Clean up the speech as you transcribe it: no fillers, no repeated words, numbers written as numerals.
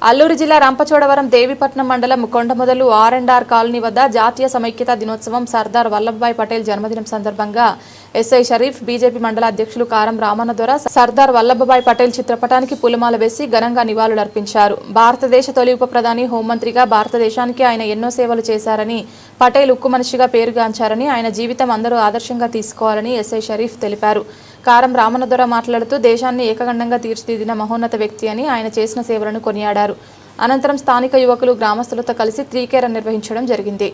అల్లూరు జిల్లా రంపచోడవరం దేవిపట్నం మండలం కొండమొదలు ఆర్&ఆర్ కాలనీ వద్ద జాతీయ సమైక్యతా దినోత్సవం సర్దార్ వల్లభభాయ్ పటేల్ జన్మదినం సందర్భంగా ఎస్ఐ షరీఫ్, బీజేపీ మండల అధ్యక్షులు కారం రామన్న ద్వారా సర్దార్ వల్లభభాయ్ పటేల్ చిత్రపటానికి పూలమాల వేసి ఘనంగా నివాళులర్పించారు. భారతదేశ తొలి ఉప ప్రధాని, హోంమంత్రిగా భారతదేశానికి ఆయన ఎన్నో సేవలు చేశారని, పటేల్ ఉక్కు మనిషిగా పేరుగాంచారని, ఆయన జీవితం అందరూ ఆదర్శంగా తీసుకోవాలని ఎస్ఐ షరీఫ్ తెలిపారు. కారం రామన్న ద్వారా మాట్లాడుతూ దేశాన్ని ఏకగండంగా తీర్చిదిద్దిన మహోన్నత వ్యక్తి అని, ఆయన చేసిన సేవలను కొనియాడారు. అనంతరం స్థానిక యువకులు, గ్రామస్తులతో కలిసి ట్రీ కేర్ నిర్వహించడం జరిగింది.